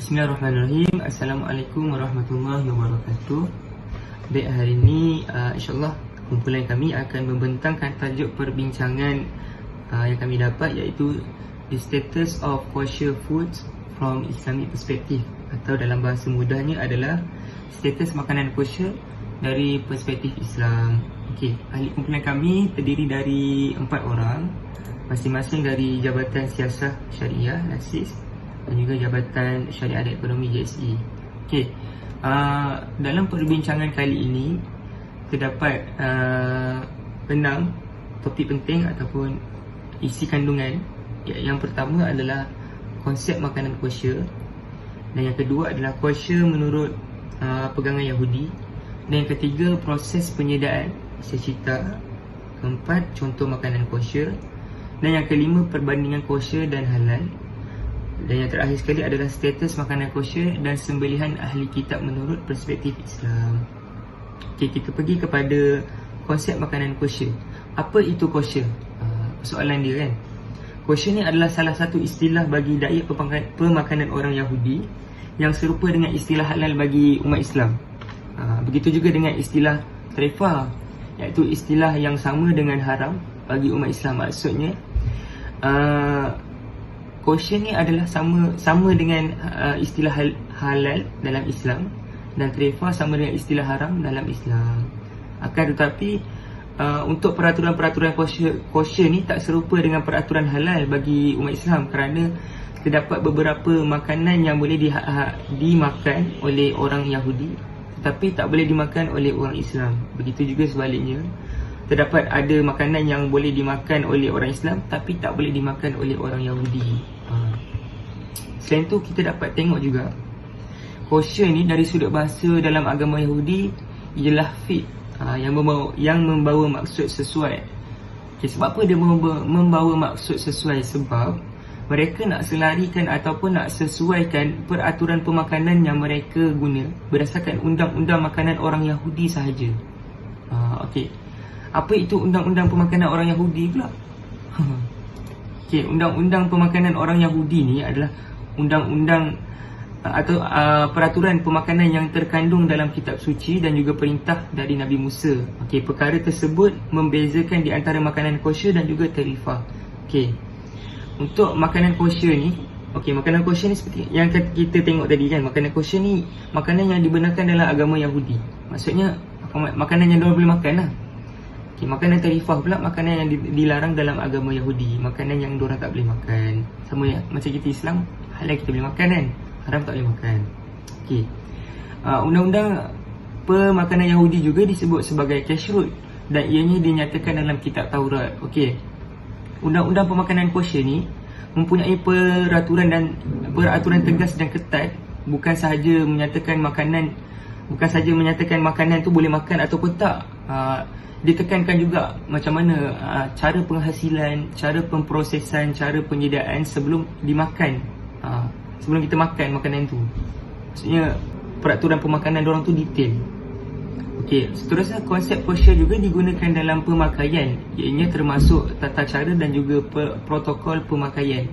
Bismillahirrahmanirrahim. Assalamualaikum warahmatullahi wabarakatuh. Baik, hari ini insyaAllah kumpulan kami akan membentangkan tajuk perbincangan yang kami dapat, iaitu The Status of Kosher Foods from Islamic Perspective, atau dalam bahasa mudahnya adalah status makanan kosher dari perspektif Islam. Okey, ahli kumpulan kami terdiri dari 4 orang, masing-masing dari Jabatan Siasah Syariah (JASIS) dan juga Jabatan Syariah dan Ekonomi (JSE). Okey, dalam perbincangan kali ini terdapat 6 topik penting ataupun isi kandungan. Yang pertama adalah konsep makanan kosher, dan yang kedua adalah kosher menurut pegangan Yahudi, dan yang ketiga proses penyediaan secita, keempat contoh makanan kosher, dan yang kelima perbandingan kosher dan halal, dan yang terakhir sekali adalah status makanan kosher dan sembelihan ahli kitab menurut perspektif Islam. Okey, kita pergi kepada konsep makanan kosher. Apa itu kosher? Soalan dia kan. Kosher ni adalah salah satu istilah bagi diet pemakanan orang Yahudi yang serupa dengan istilah halal bagi umat Islam. Begitu juga dengan istilah trefah, iaitu istilah yang sama dengan haram bagi umat Islam. Maksudnya kosher ni adalah sama dengan istilah halal dalam Islam, dan trefah sama dengan istilah haram dalam Islam. Akan tetapi untuk peraturan-peraturan kosher ni tak serupa dengan peraturan halal bagi umat Islam, kerana terdapat beberapa makanan yang boleh dimakan oleh orang Yahudi tetapi tak boleh dimakan oleh orang Islam. Begitu juga sebaliknya, terdapat ada makanan yang boleh dimakan oleh orang Islam tapi tak boleh dimakan oleh orang Yahudi. Selain tu, kita dapat tengok juga kosher ni dari sudut bahasa dalam agama Yahudi ialah fit, yang membawa maksud sesuai. Okay, sebab apa dia membawa maksud sesuai? Sebab mereka nak selarikan ataupun nak sesuaikan peraturan pemakanan yang mereka guna berdasarkan undang-undang makanan orang Yahudi sahaja. Okey, apa itu undang-undang pemakanan orang Yahudi pula? Okey, undang-undang pemakanan orang Yahudi ni adalah undang-undang atau peraturan pemakanan yang terkandung dalam kitab suci dan juga perintah dari Nabi Musa. Okey, perkara tersebut membezakan di antara makanan kosher dan juga tarifah. Okey, untuk makanan kosher ni, makanan kosher ni seperti yang kita tengok tadi kan, makanan kosher ni makanan yang dibenarkan dalam agama Yahudi. Maksudnya makanan yang diorang boleh makan lah. Okay, makanan tarifah pula makanan yang dilarang dalam agama Yahudi, makanan yang diorang tak boleh makan. Sama ya, macam kita Islam, halal kita boleh makan kan, haram tak boleh makan. Okey, undang-undang pemakanan Yahudi juga disebut sebagai kashrut, dan ianya dinyatakan dalam kitab Taurat. Okey, undang-undang pemakanan kosher ni mempunyai peraturan tegas dan ketat, bukan sahaja menyatakan makanan tu boleh makan ataupun tak. Ditekankan juga macam mana cara penghasilan, cara pemprosesan, cara penyediaan sebelum dimakan, sebelum kita makan makanan tu. Maksudnya peraturan pemakanan diorang tu detail. Okey, seterusnya konsep kosher juga digunakan dalam pemakaian, ianya termasuk tata cara dan juga protokol pemakaian.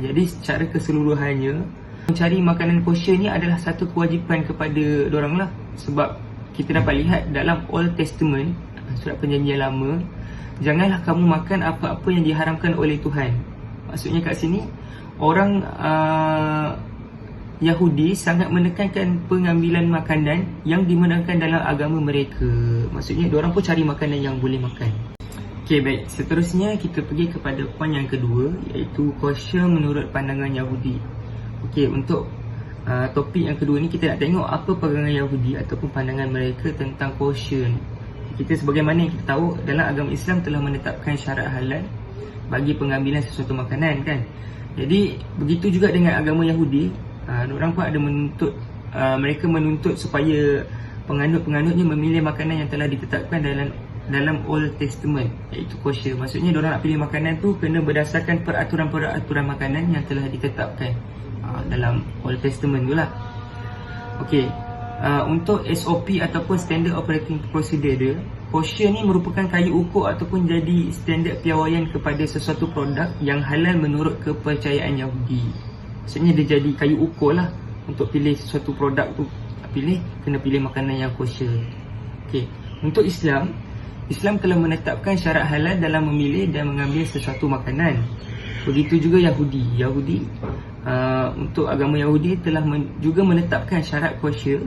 Jadi secara keseluruhannya, mencari makanan kosher ni adalah satu kewajipan kepada diorang lah. Sebab kita dapat lihat dalam Old Testament, surat perjanjian lama, janganlah kamu makan apa-apa yang diharamkan oleh Tuhan. Maksudnya kat sini orang Yahudi sangat menekankan pengambilan makanan yang dibenarkan dalam agama mereka. Maksudnya diorang pun cari makanan yang boleh makan. Okey, baik, seterusnya kita pergi kepada poin yang kedua, iaitu kosher menurut pandangan Yahudi. Okey, untuk topik yang kedua ni kita nak tengok apa pegangan Yahudi ataupun pandangan mereka tentang kosher. Kita sebagaimana yang kita tahu, dalam agama Islam telah menetapkan syarat halal bagi pengambilan sesuatu makanan kan. Jadi begitu juga dengan agama Yahudi, orang pun ada mereka menuntut supaya penganut-penganutnya memilih makanan yang telah ditetapkan dalam Old Testament, iaitu kosher. Maksudnya diorang nak pilih makanan tu kena berdasarkan peraturan-peraturan makanan yang telah ditetapkan dalam Old Testament tu lah. Okey, untuk SOP ataupun Standard Operating Procedure dia, kosher ni merupakan kayu ukur ataupun jadi standard piawaian kepada sesuatu produk yang halal menurut kepercayaan Yahudi. Maksudnya dia jadi kayu ukur lah untuk pilih sesuatu produk tu, kena pilih makanan yang kosher. Okey, untuk Islam telah menetapkan syarat halal dalam memilih dan mengambil sesuatu makanan. Begitu juga Yahudi. Untuk agama Yahudi telah juga menetapkan syarat kosher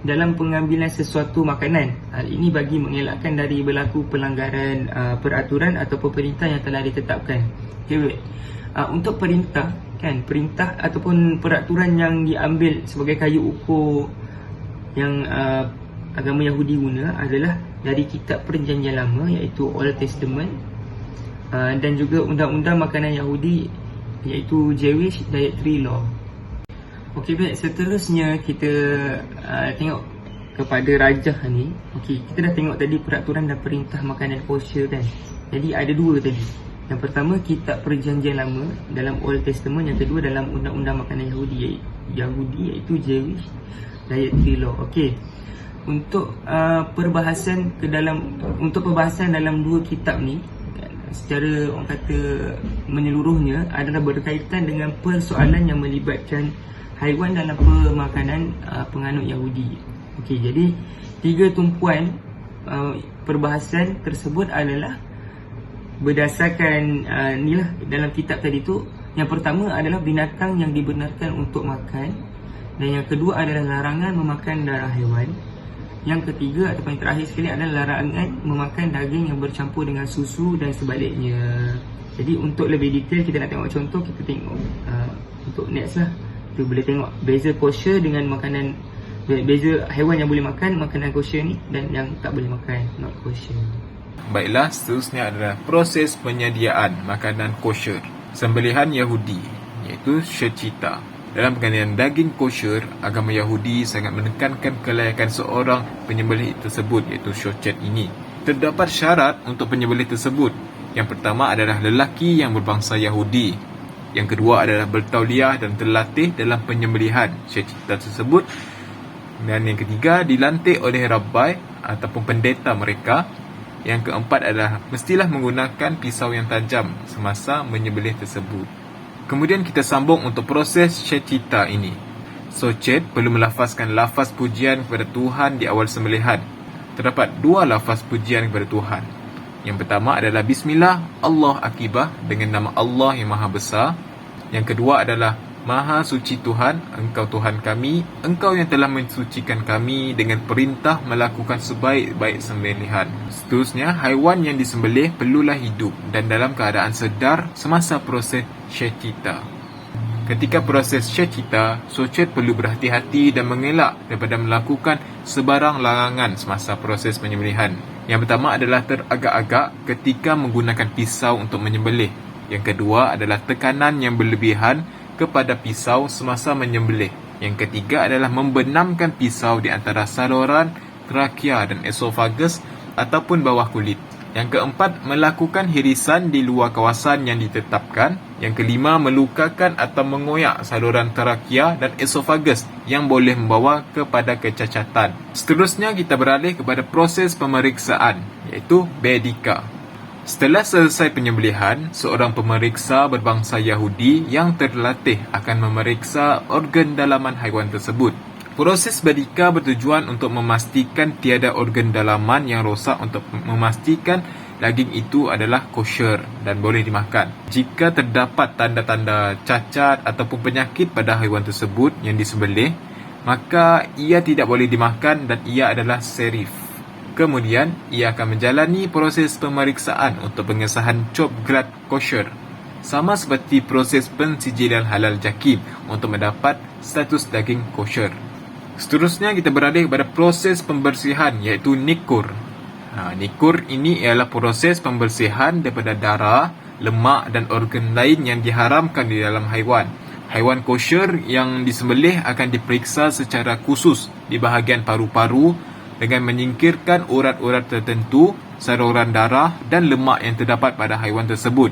dalam pengambilan sesuatu makanan. Hal ini bagi mengelakkan dari berlaku pelanggaran peraturan ataupun perintah yang telah ditetapkan. Okay, untuk perintah ataupun peraturan yang diambil sebagai kayu ukur yang agama Yahudi guna adalah dari kitab Perjanjian Lama, iaitu Old Testament, dan juga undang-undang makanan Yahudi, iaitu Jewish Dietary Law. Okey, baik, seterusnya kita tengok kepada rajah ni. Okey, kita dah tengok tadi peraturan dan perintah makanan kosher kan. Jadi ada dua tadi. Yang pertama kitab Perjanjian Lama dalam Old Testament, yang kedua dalam undang-undang makanan Yahudi iaitu Jewish Dietary Law. Okey. Untuk perbahasan dalam dua kitab ni secara orang kata menyeluruhnya adalah berkaitan dengan persoalan yang melibatkan haiwan dalam pemakanan penganut Yahudi. Okey, jadi tiga tumpuan perbahasan tersebut adalah berdasarkan inilah dalam kitab tadi tu. Yang pertama adalah binatang yang dibenarkan untuk makan, dan yang kedua adalah larangan memakan darah haiwan. Yang ketiga ataupun yang terakhir sekali adalah larangan memakan daging yang bercampur dengan susu dan sebaliknya. Jadi untuk lebih detail kita nak tengok contoh, kita tengok untuk next lah. Kita boleh tengok beza kosher dengan makanan, beza haiwan yang boleh makan makanan kosher ni dan yang tak boleh makan, not kosher. Baiklah, seterusnya adalah proses penyediaan makanan kosher. Sembelihan Yahudi, iaitu Shechita. Dalam penganiayaan daging kosher, agama Yahudi sangat menekankan kelayakan seorang penyembelih tersebut, iaitu shochet ini. Terdapat syarat untuk penyembelih tersebut. Yang pertama adalah lelaki yang berbangsa Yahudi. Yang kedua adalah bertauliah dan terlatih dalam penyembelihan shechita tersebut. Dan yang ketiga, dilantik oleh rabbi ataupun pendeta mereka. Yang keempat adalah mestilah menggunakan pisau yang tajam semasa menyembelih tersebut. Kemudian kita sambung untuk proses shechita ini. Shochet perlu melafazkan lafaz pujian kepada Tuhan di awal sembelihan. Terdapat dua lafaz pujian kepada Tuhan. Yang pertama adalah Bismillah Allah Akibah, dengan nama Allah yang Maha Besar. Yang kedua adalah Maha Suci Tuhan, Engkau Tuhan kami, Engkau yang telah mensucikan kami dengan perintah melakukan sebaik-baik sembelihan. Seterusnya, haiwan yang disembelih perlulah hidup dan dalam keadaan sedar semasa proses shechita. Ketika proses shechita, shochet perlu berhati-hati dan mengelak daripada melakukan sebarang larangan semasa proses penyembelihan. Yang pertama adalah teragak-agak ketika menggunakan pisau untuk menyembelih. Yang kedua adalah tekanan yang berlebihan kepada pisau semasa menyembelih. Yang ketiga adalah membenamkan pisau di antara saluran trakea dan esofagus ataupun bawah kulit. Yang keempat, melakukan hirisan di luar kawasan yang ditetapkan. Yang kelima, melukakan atau mengoyak saluran trakea dan esofagus yang boleh membawa kepada kecacatan. Seterusnya kita beralih kepada proses pemeriksaan, iaitu bedika. Setelah selesai penyembelihan, seorang pemeriksa berbangsa Yahudi yang terlatih akan memeriksa organ dalaman haiwan tersebut. Proses bedika bertujuan untuk memastikan tiada organ dalaman yang rosak, untuk memastikan daging itu adalah kosher dan boleh dimakan. Jika terdapat tanda-tanda cacat ataupun penyakit pada haiwan tersebut yang disembelih, maka ia tidak boleh dimakan dan ia adalah serif. Kemudian, ia akan menjalani proses pemeriksaan untuk pengesahan Chop Grade Kosher. Sama seperti proses pensijilan halal jakim untuk mendapat status daging kosher. Seterusnya, kita beralih kepada proses pembersihan, iaitu nikur. Nikur ini ialah proses pembersihan daripada darah, lemak dan organ lain yang diharamkan di dalam haiwan. Haiwan kosher yang disembelih akan diperiksa secara khusus di bahagian paru-paru dengan menyingkirkan urat-urat tertentu, saluran darah dan lemak yang terdapat pada haiwan tersebut.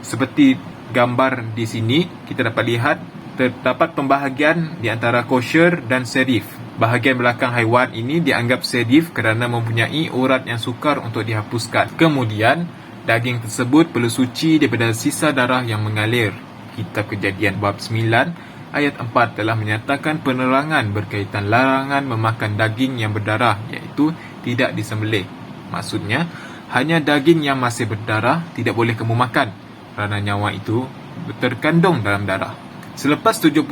Seperti gambar di sini, kita dapat lihat terdapat pembahagian di antara kosher dan serif. Bahagian belakang haiwan ini dianggap serif kerana mempunyai urat yang sukar untuk dihapuskan. Kemudian, daging tersebut perlu suci daripada sisa darah yang mengalir. Kitab Kejadian bab 9 ayat 4 telah menyatakan penerangan berkaitan larangan memakan daging yang berdarah, iaitu tidak disembelih. Maksudnya, hanya daging yang masih berdarah tidak boleh kamu makan kerana nyawa itu terkandung dalam darah. Selepas 72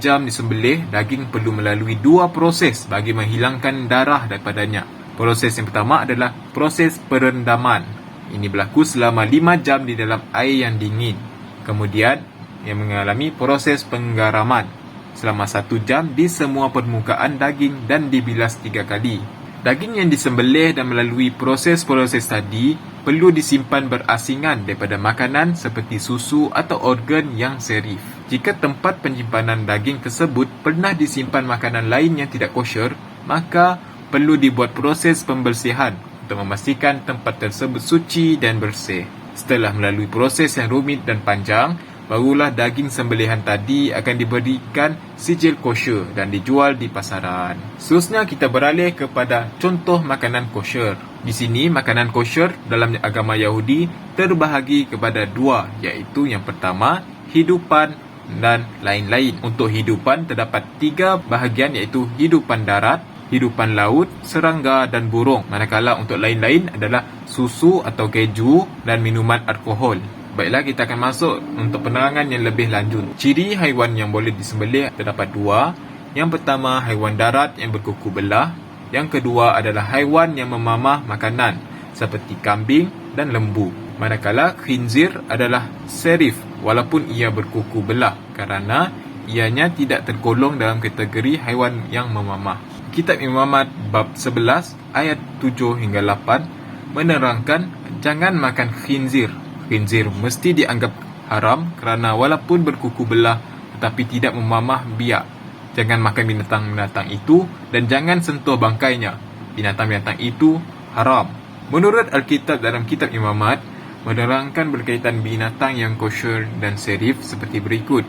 jam disembelih, daging perlu melalui 2 proses bagi menghilangkan darah daripadanya. Proses yang pertama adalah proses perendaman. Ini berlaku selama 5 jam di dalam air yang dingin. Kemudian, yang mengalami proses penggaraman selama 1 jam di semua permukaan daging dan dibilas 3 kali. Daging yang disembelih dan melalui proses-proses tadi perlu disimpan berasingan daripada makanan seperti susu atau organ yang serif. Jika tempat penyimpanan daging tersebut pernah disimpan makanan lain yang tidak kosher, maka perlu dibuat proses pembersihan untuk memastikan tempat tersebut suci dan bersih. Setelah melalui proses yang rumit dan panjang, barulah daging sembelihan tadi akan diberikan sijil kosher dan dijual di pasaran. Seterusnya kita beralih kepada contoh makanan kosher. Di sini makanan kosher dalam agama Yahudi terbahagi kepada 2, iaitu yang pertama hidupan dan lain-lain. Untuk hidupan terdapat 3 bahagian, iaitu hidupan darat, hidupan laut, serangga dan burung. Manakala untuk lain-lain adalah susu atau keju dan minuman alkohol. Baiklah, kita akan masuk untuk penerangan yang lebih lanjut. Ciri haiwan yang boleh disembelih terdapat 2. Yang pertama, haiwan darat yang berkuku belah. Yang kedua adalah haiwan yang memamah makanan seperti kambing dan lembu. Manakala khinzir adalah serif walaupun ia berkuku belah kerana ianya tidak tergolong dalam kategori haiwan yang memamah. Kitab Imamat bab 11 ayat 7 hingga 8 menerangkan jangan makan khinzir. Khinzir mesti dianggap haram kerana walaupun berkuku belah tetapi tidak memamah biak. Jangan makan binatang-binatang itu dan jangan sentuh bangkainya. Binatang-binatang itu haram. Menurut Alkitab dalam kitab Imamat menerangkan berkaitan binatang yang kosher dan serif seperti berikut.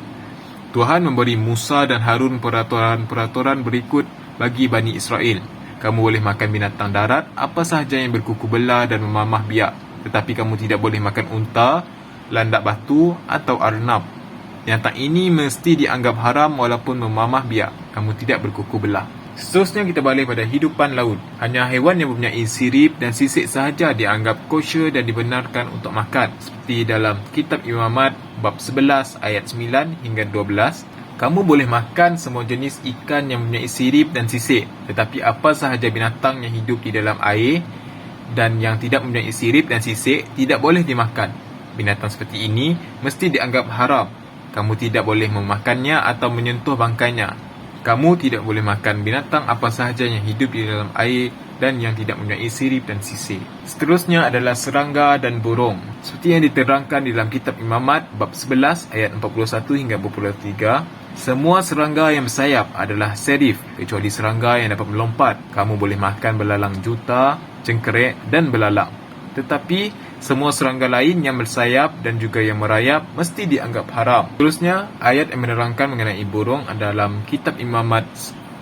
Tuhan memberi Musa dan Harun peraturan-peraturan berikut bagi Bani Israel. Kamu boleh makan binatang darat apa sahaja yang berkuku belah dan memamah biak. Tetapi kamu tidak boleh makan unta, landak batu atau arnab. Binatang ini mesti dianggap haram walaupun memamah biak. Kamu tidak berkuku belah. Seterusnya kita balik pada hidupan laut. Hanya haiwan yang mempunyai sirip dan sisik sahaja dianggap kosher dan dibenarkan untuk makan. Seperti dalam kitab Imamat bab 11 ayat 9 hingga 12. Kamu boleh makan semua jenis ikan yang mempunyai sirip dan sisik. Tetapi apa sahaja binatang yang hidup di dalam air dan yang tidak mempunyai sirip dan sisik tidak boleh dimakan. Binatang seperti ini mesti dianggap haram. Kamu tidak boleh memakannya atau menyentuh bangkainya. Kamu tidak boleh makan binatang apa sahaja yang hidup di dalam air dan yang tidak mempunyai sirip dan sisik. Seterusnya adalah serangga dan burung. Seperti yang diterangkan di dalam kitab Imamat bab 11 ayat 41 hingga 43, semua serangga yang bersayap adalah serif kecuali serangga yang dapat melompat. Kamu boleh makan belalang juta, cengkerik dan belalang. Tetapi semua serangga lain yang bersayap dan juga yang merayap mesti dianggap haram. Seterusnya, ayat yang menerangkan mengenai burung dalam kitab Imamat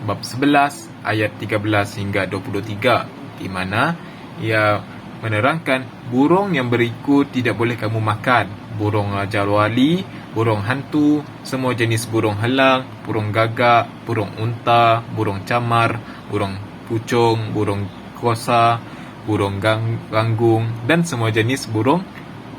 bab 11 ayat 13 hingga 23, di mana ia menerangkan burung yang berikut tidak boleh kamu makan. Burung Raja Wali, burung hantu, semua jenis burung helang, burung gagak, burung unta, burung camar, burung pucung, burung kosa, burung ganggung dan semua jenis burung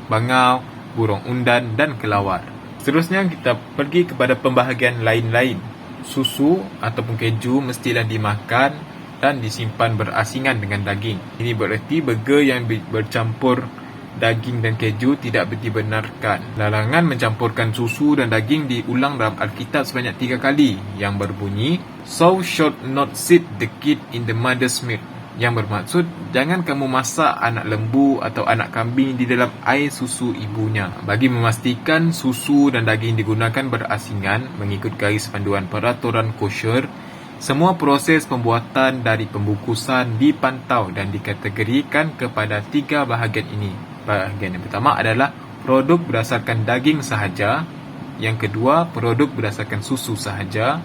bangau, burung undan dan kelawar. Seterusnya kita pergi kepada pembahagian lain-lain. Susu ataupun keju mestilah dimakan dan disimpan berasingan dengan daging. Ini bererti burger yang bercampur daging dan keju tidak dibenarkan. Larangan mencampurkan susu dan daging diulang dalam Alkitab sebanyak 3 kali yang berbunyi, "Thou shalt not sit the kid in the mother's milk." Yang bermaksud, jangan kamu masak anak lembu atau anak kambing di dalam air susu ibunya. Bagi memastikan susu dan daging digunakan berasingan mengikut garis panduan peraturan kosher, semua proses pembuatan dari pembungkusan dipantau dan dikategorikan kepada 3 bahagian ini. Bahagian yang pertama adalah produk berdasarkan daging sahaja. Yang kedua, produk berdasarkan susu sahaja.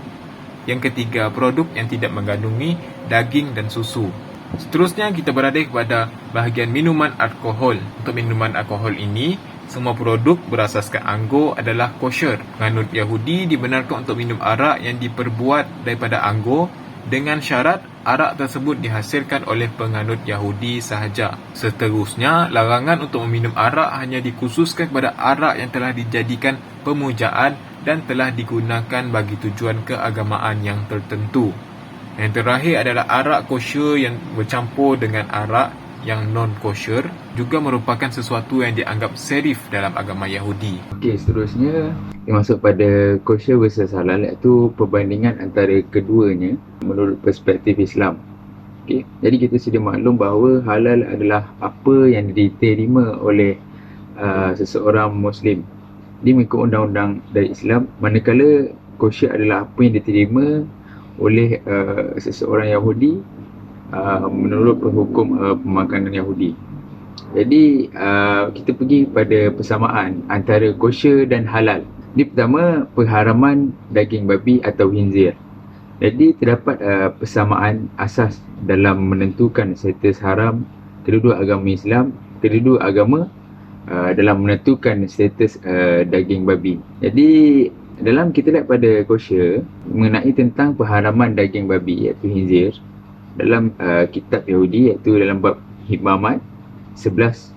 Yang ketiga, produk yang tidak mengandungi daging dan susu. Seterusnya kita berada kepada bahagian minuman alkohol. Untuk minuman alkohol ini, semua produk berasaskan anggur adalah kosher. Penganut Yahudi dibenarkan untuk minum arak yang diperbuat daripada anggur dengan syarat arak tersebut dihasilkan oleh penganut Yahudi sahaja. Seterusnya, larangan untuk meminum arak hanya dikhususkan kepada arak yang telah dijadikan pemujaan dan telah digunakan bagi tujuan keagamaan yang tertentu. Yang terakhir adalah arak kosher yang bercampur dengan arak yang non-kosher juga merupakan sesuatu yang dianggap serif dalam agama Yahudi. Okey, seterusnya yang masuk pada kosher versus halal, iaitu perbandingan antara keduanya menurut perspektif Islam. Okey, jadi kita sedia maklum bahawa halal adalah apa yang diterima oleh seseorang Muslim di mengikut undang-undang dari Islam, manakala kosher adalah apa yang diterima oleh seseorang Yahudi menurut hukum pemakanan Yahudi. Jadi kita pergi pada persamaan antara kosher dan halal. Ini pertama, pengharaman daging babi atau khinzir. Jadi terdapat persamaan asas dalam menentukan status haram kedua-dua agama Islam, kedua-dua agama dalam menentukan status daging babi. Jadi dalam kita lihat pada kosher mengenai tentang pengharaman daging babi iaitu khinzir dalam kitab Yahudi, iaitu dalam bab Hikmahat 11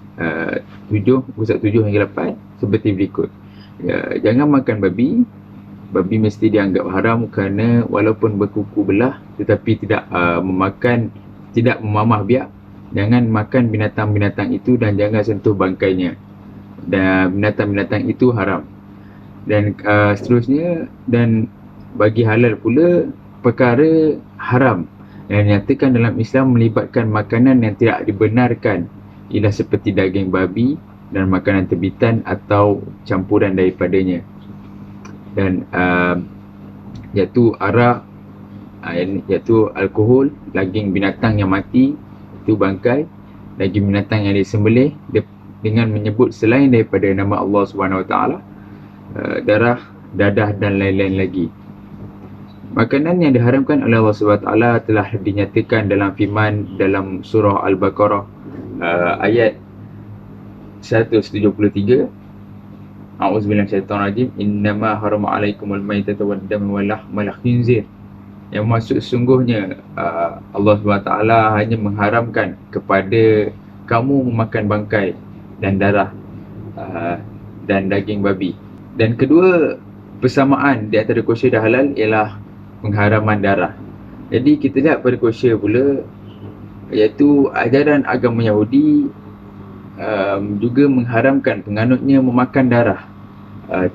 7 hingga 8 seperti berikut. Jangan makan babi. Babi mesti dianggap haram kerana walaupun berkuku belah tetapi tidak tidak memamah biak. Jangan makan binatang-binatang itu dan jangan sentuh bangkainya. Dan binatang-binatang itu haram. Dan seterusnya, dan bagi halal pula perkara haram yang dinyatakan dalam Islam melibatkan makanan yang tidak dibenarkan ialah seperti daging babi dan makanan terbitan atau campuran daripadanya. Dan iaitu arak, iaitu alkohol, daging binatang yang mati, itu bangkai, daging binatang yang disembelih dengan menyebut selain daripada nama Allah SWT, darah, dadah dan lain-lain lagi. Makanan yang diharamkan oleh Allah SWT telah dinyatakan dalam firman dalam surah Al-Baqarah ayat 173. A'udzubillahi minasyaitonirrajim. Innama harama 'alaikumul maitata wad damu wal lahmal khinzir. Yang maksud sesungguhnya Allah SWT hanya mengharamkan kepada kamu memakan bangkai dan darah dan daging babi. Dan kedua persamaan di antara kosher dan halal ialah pengharaman darah. Jadi kita lihat pada kosher pula, iaitu ajaran agama Yahudi juga mengharamkan penganutnya memakan darah,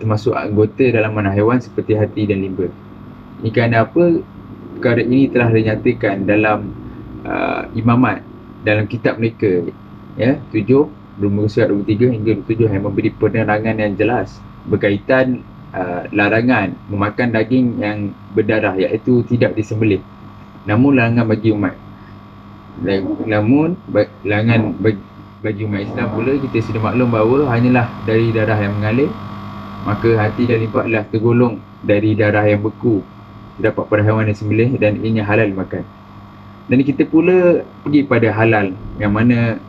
termasuk anggota dalam mana haiwan seperti hati dan limba. Ini kerana apa? Perkara ini telah dinyatakan dalam imamat dalam kitab mereka, ya, 7 bermuka surat 23 hingga 27 yang memberi penerangan yang jelas berkaitan larangan memakan daging yang berdarah, iaitu tidak disembelih. Namun larangan bagi umat. Namun larangan bagi umat Islam pula, kita sudah maklum bahawa hanyalah dari darah yang mengalir, maka hati dan limpa adalah tergolong dari darah yang beku terdapat pada haiwan yang sembelih dan ianya halal makan. Dan kita pula pergi pada halal yang mana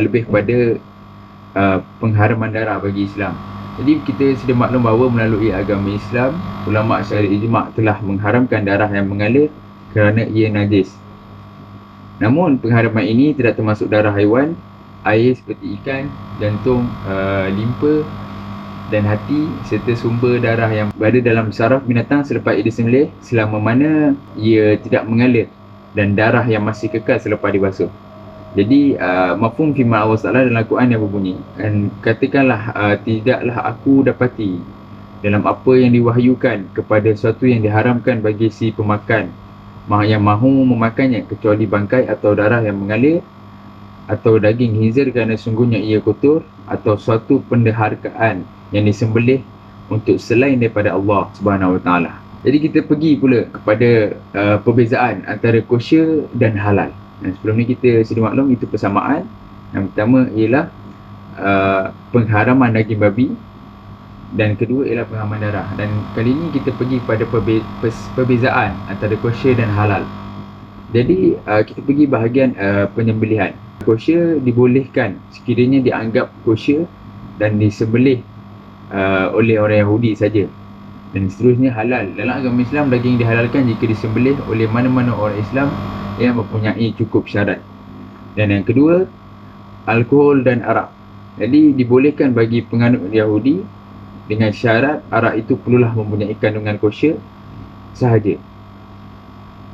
lebih kepada pengharaman darah bagi Islam. Jadi kita sudah maklum bahawa melalui agama Islam, ulama secara ijma' telah mengharamkan darah yang mengalir kerana ia najis. Namun pengharaman ini tidak termasuk darah haiwan, air seperti ikan, jantung, limpa dan hati serta sumber darah yang berada dalam saraf binatang selepas ia disembelih selama mana ia tidak mengalir dan darah yang masih kekal selepas dibasuh. Jadi mafhum firman Allah Taala dalam Al-Quran yang berbunyi, dan katakanlah tidaklah aku dapati dalam apa yang diwahyukan kepada sesuatu yang diharamkan bagi si pemakan yang mahu memakannya kecuali bangkai atau darah yang mengalir atau daging khinzir kerana sungguhnya ia kotor, atau suatu pendeharkaan yang disembelih untuk selain daripada Allah Subhanahu Wa Taala. Jadi kita pergi pula kepada perbezaan antara kosher dan halal. Dan sebelum ni kita sudah maklum itu persamaan. Yang pertama ialah pengharaman daging babi, dan kedua ialah pengharaman darah. Dan kali ini kita pergi pada perbezaan antara kosher dan halal. Jadi kita pergi bahagian penyembelihan. Kosher dibolehkan sekiranya dianggap kosher dan disembelih oleh orang Yahudi saja. Dan seterusnya halal. Dalam agama Islam, daging dihalalkan jika disembelih oleh mana-mana orang Islam yang mempunyai cukup syarat. Dan yang kedua, alkohol dan arak. Jadi dibolehkan bagi penganut Yahudi dengan syarat arak itu perlulah mempunyai kandungan kosher sahaja.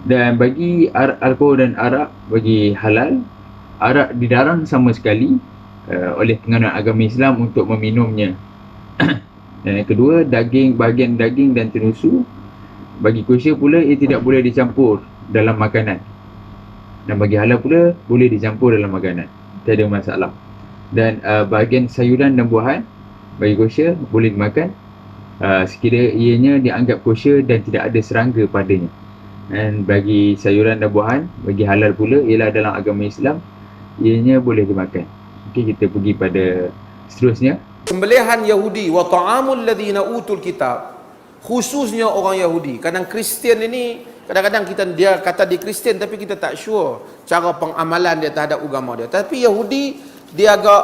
Dan bagi alkohol dan arak bagi halal, arak dilarang sama sekali oleh penganut agama Islam untuk meminumnya. Dan yang kedua, bahagian daging dan tenusu bagi kosher pula ia tidak boleh dicampur dalam makanan. Dan bagi halal pula boleh dicampur dalam makanan, tiada masalah. Dan bahagian sayuran dan buahan bagi kosher boleh dimakan sekiranya ianya dianggap kosher dan tidak ada serangga padanya. Dan bagi sayuran dan buahan bagi halal pula ialah dalam agama Islam ianya boleh dimakan. Okey, kita pergi pada seterusnya. Sembelihan Yahudi wa ta'amul ladzina utul kitab, khususnya orang Yahudi. Kadang Kristian ini, kadang-kadang dia kata dia Kristian tapi kita tak sure cara pengamalan dia terhadap agama dia. Tapi Yahudi dia agak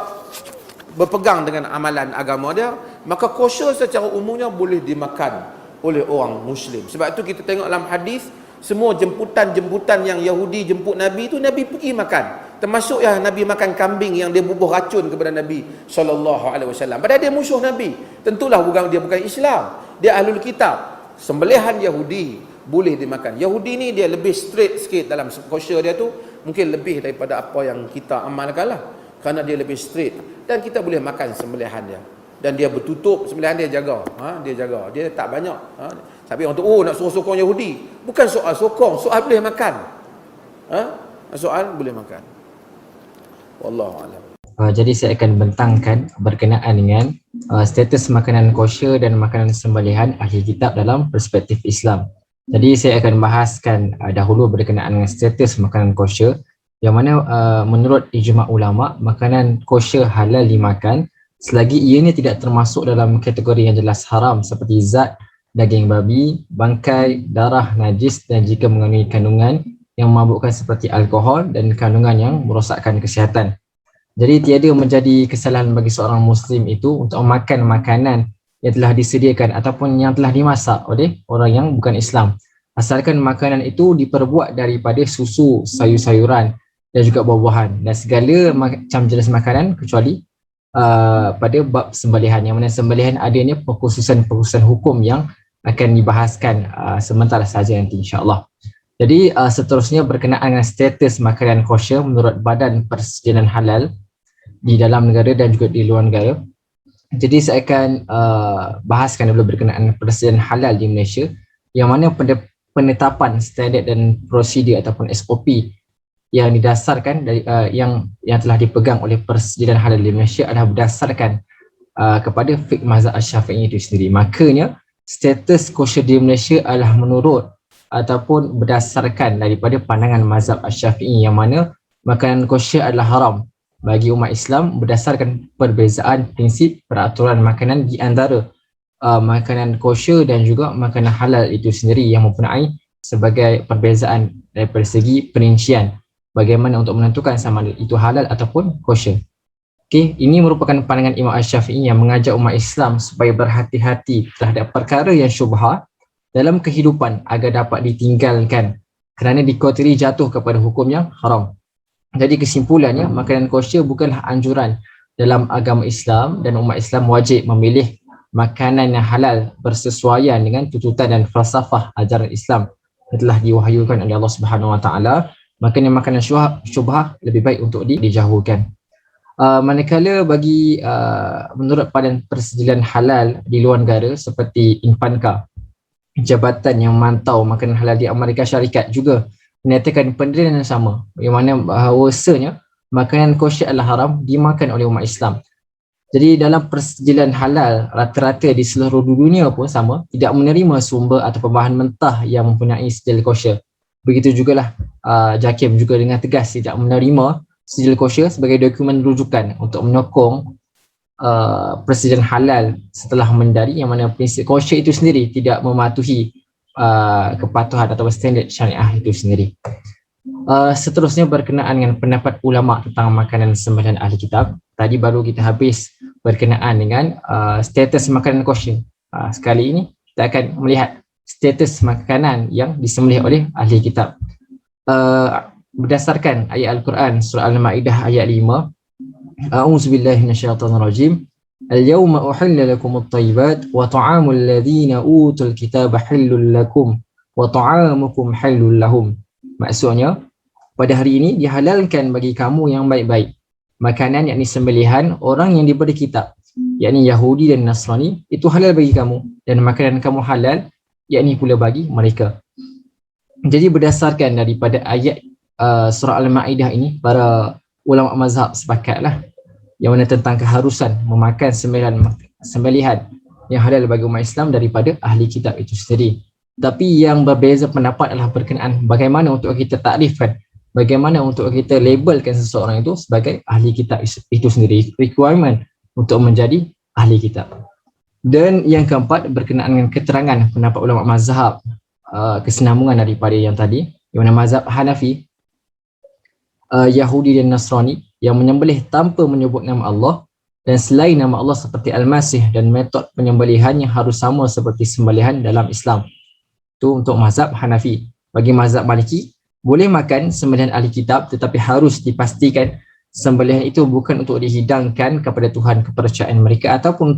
berpegang dengan amalan agama dia, maka kosher secara umumnya boleh dimakan oleh orang Muslim. Sebab itu kita tengok dalam hadis, semua jemputan-jemputan yang Yahudi jemput Nabi itu, Nabi pergi makan. Termasuk yang Nabi makan kambing yang dia bubuh racun kepada Nabi SAW. Padahal dia musuh Nabi. Tentulah dia bukan Islam. Dia Ahlul Kitab. Sembelihan Yahudi boleh dimakan. Yahudi ni dia lebih straight sikit dalam kosher dia tu. Mungkin lebih daripada apa yang kita amalkan lah. Kerana dia lebih straight. Dan kita boleh makan sembelihan dia. Dan dia bertutup, sembelihan dia jaga. Dia jaga. Dia tak banyak. Tapi orang tu, nak suruh sokong Yahudi. Bukan soal sokong, soal boleh makan. Soal boleh makan. Wallahualam. Jadi saya akan bentangkan berkenaan dengan status makanan kosher dan makanan sembelihan ahli kitab dalam perspektif Islam. Jadi saya akan bahaskan dahulu berkenaan dengan status makanan kosher, yang mana menurut ijma' ulama, makanan kosher halal dimakan selagi ianya tidak termasuk dalam kategori yang jelas haram seperti zat, daging babi, bangkai, darah, najis, dan jika mengandungi kandungan yang memabukkan seperti alkohol dan kandungan yang merosakkan kesihatan. Jadi tiada menjadi kesalahan bagi seorang Muslim itu untuk memakan makanan yang telah disediakan ataupun yang telah dimasak oleh orang yang bukan Islam, asalkan makanan itu diperbuat daripada susu, sayur-sayuran dan juga buah-buahan dan segala macam jenis makanan kecuali pada bab sembelihan, yang mana sembelihan adanya perkhususan hukum yang akan dibahaskan sementara saja nanti insya-Allah. Jadi seterusnya berkenaan dengan status makanan kosher menurut Badan Persediaan Halal di dalam negara dan juga di luar negara. Jadi saya akan bahaskan dulu berkenaan persediaan halal di Malaysia, yang mana penetapan standard dan prosedur ataupun SOP yang didasarkan dari yang telah dipegang oleh persediaan halal di Malaysia adalah berdasarkan kepada fiqh mazhab Asy-Syafi'i itu sendiri. Makanya status kosher di Malaysia adalah menurut ataupun berdasarkan daripada pandangan mazhab Asy-Syafi'i, yang mana makanan kosher adalah haram bagi umat Islam berdasarkan perbezaan prinsip peraturan makanan di antara makanan kosher dan juga makanan halal itu sendiri, yang mempunyai sebagai perbezaan daripada segi perincian bagaimana untuk menentukan sama ada itu halal ataupun kosher. Okey, ini merupakan pandangan Imam Asy-Syafi'i yang mengajak umat Islam supaya berhati-hati terhadap perkara yang syubhat dalam kehidupan agar dapat ditinggalkan kerana dikotiri jatuh kepada hukum yang haram. Jadi kesimpulannya, makanan kosher bukanlah anjuran dalam agama Islam dan umat Islam wajib memilih makanan yang halal bersesuaian dengan tuntutan dan falsafah ajaran Islam yang telah diwahyukan oleh Allah Subhanahu Wa Taala. Makanya makanan syubhat lebih baik untuk dijauhkan. Manakala bagi menurut Badan Persediaan Halal di luar negara seperti Infanka, jabatan yang memantau makanan halal di Amerika Syarikat, juga menyatakan pendirian yang sama, yang mana bahawasanya makanan kosher adalah haram dimakan oleh umat Islam. Jadi dalam persediaan halal, rata-rata di seluruh dunia pun sama, tidak menerima sumber atau bahan mentah yang mempunyai sijil kosher. Begitu jugalah JAKIM juga dengan tegas tidak menerima sijil kosher sebagai dokumen rujukan untuk menyokong persediaan halal setelah mengendari, yang mana prinsip kosher itu sendiri tidak mematuhi kepatuhan atau standard syariah itu sendiri. Seterusnya berkenaan dengan pendapat ulama tentang makanan sembelihan ahli kitab. Tadi baru kita habis berkenaan dengan status makanan kosher. Sekali ini kita akan melihat status makanan yang disembelih oleh ahli kitab. Berdasarkan ayat Al-Quran surah Al-Maidah ayat 5, A'udzubillahi minasyaitonirrajim. Al-yawma uhilla lakumut thayyibat wa ta'amul ladzina utul kitaba hillul lakum wa ta'amukum hillul lahum. Maksudnya, pada hari ini dihalalkan bagi kamu yang baik-baik makanan yakni sembelihan orang yang diberi kitab, yakni Yahudi dan Nasrani, itu halal bagi kamu, dan makanan kamu halal yakni pula bagi mereka. Jadi berdasarkan daripada ayat surah Al-Maidah ini, para ulama mazhab sepakatlah yang mana tentang keharusan memakan sembelihan yang halal bagi umat Islam daripada ahli kitab itu sendiri. Tapi yang berbeza pendapat adalah berkenaan bagaimana untuk kita takrifkan, bagaimana untuk kita labelkan seseorang itu sebagai ahli kitab itu sendiri, requirement untuk menjadi ahli kitab. Dan yang keempat berkenaan dengan keterangan pendapat ulama mazhab, kesinambungan daripada yang tadi, yang mana mazhab Hanafi, Yahudi dan Nasrani yang menyembelih tanpa menyebut nama Allah dan selain nama Allah seperti Al-Masih, dan metod penyembelihan yang harus sama seperti sembelihan dalam Islam. Itu untuk mazhab Hanafi. Bagi mazhab Maliki, boleh makan sembelihan ahli kitab tetapi harus dipastikan sembelihan itu bukan untuk dihidangkan kepada Tuhan kepercayaan mereka ataupun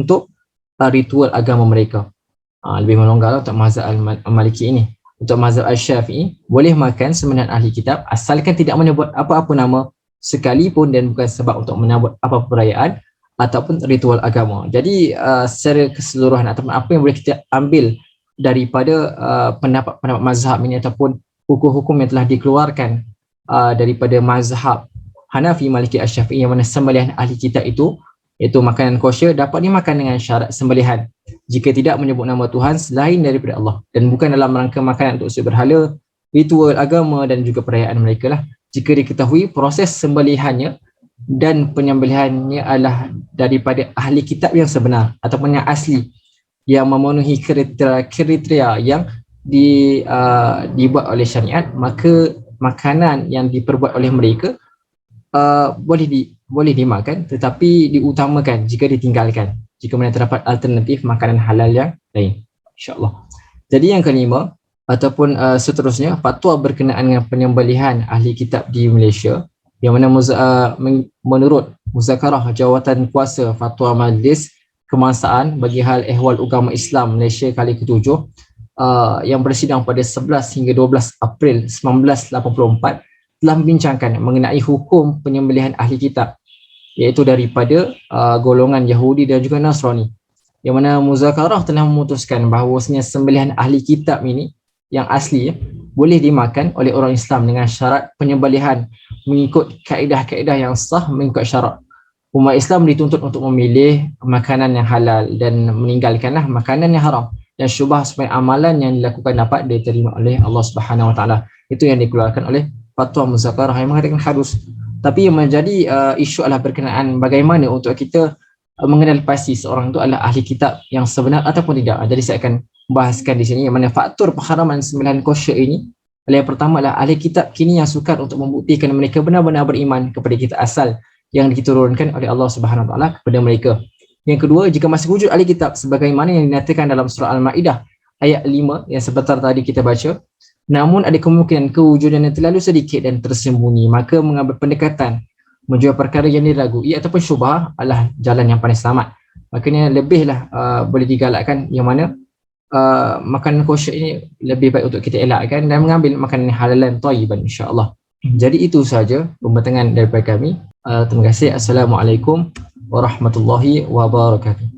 untuk ritual agama mereka. Lebih melonggar untuk mazhab Al-Maliki ini. Untuk mazhab Al-Syafi'i, boleh makan sembelihan ahli kitab asalkan tidak menyebut apa-apa nama sekalipun dan bukan sebab untuk menyambut apa perayaan ataupun ritual agama. Jadi secara keseluruhan ataupun apa yang boleh kita ambil daripada pendapat-pendapat mazhab ini ataupun hukum-hukum yang telah dikeluarkan daripada mazhab Hanafi, Maliki, Asy-Syafi'i, yang mana sembelihan ahli kitab itu iaitu makanan kosher dapat dimakan dengan syarat sembelihan jika tidak menyebut nama Tuhan selain daripada Allah dan bukan dalam rangka makanan untuk berhala, ritual agama dan juga perayaan mereka lah, jika diketahui proses sembelihannya dan penyembelihannya adalah daripada ahli kitab yang sebenar ataupun yang asli, yang memenuhi kriteria yang dibuat oleh syariat, maka makanan yang diperbuat oleh mereka boleh dimakan, tetapi diutamakan jika ditinggalkan jika mana terdapat alternatif makanan halal yang lain, insyaAllah. Jadi yang kelima ataupun seterusnya, fatwa berkenaan dengan penyembelihan ahli kitab di Malaysia, yang mana menurut Muzakarah Jawatan Kuasa Fatwa Majlis Kemansaan bagi hal ehwal agama Islam Malaysia kali ke-7 yang bersidang pada 11 hingga 12 April 1984 telah membincangkan mengenai hukum penyembelihan ahli kitab, iaitu daripada golongan Yahudi dan juga Nasrani, yang mana Muzakarah telah memutuskan bahawasanya sembelihan ahli kitab ini yang asli boleh dimakan oleh orang Islam dengan syarat penyembelihan mengikut kaedah-kaedah yang sah, mengikut syarat. Umat Islam dituntut untuk memilih makanan yang halal dan meninggalkanlah makanan yang haram, dan syubhah supaya amalan yang dilakukan dapat diterima oleh Allah Subhanahu Wa Taala. Itu yang dikeluarkan oleh fatwa Muzakarah yang mengatakan harus. Tapi yang menjadi isu adalah berkenaan bagaimana untuk kita mengenal pasti seorang itu adalah ahli kitab yang sebenar ataupun tidak. Jadi saya akan bahaskan di sini yang mana faktor pengharaman sembelihan kosher ini. Yang pertama adalah ahli kitab kini yang sukar untuk membuktikan mereka benar-benar beriman kepada kitab asal yang diturunkan oleh Allah Subhanahu Wa Taala kepada mereka. Yang kedua, jika masih wujud ahli kitab sebagaimana yang dinyatakan dalam surah Al-Maidah ayat 5 yang sebentar tadi kita baca, namun ada kemungkinan kewujudannya terlalu sedikit dan tersembunyi, maka mengambil pendekatan menjual perkara yang diragui ataupun syubhah adalah jalan yang paling selamat. Makanya lebihlah boleh digalakkan yang mana makanan kosher ini lebih baik untuk kita elakkan dan mengambil makanan halalan thayyiban, insya-Allah. Jadi itu sahaja pembentangan daripada kami. Terima kasih. Assalamualaikum warahmatullahi wabarakatuh.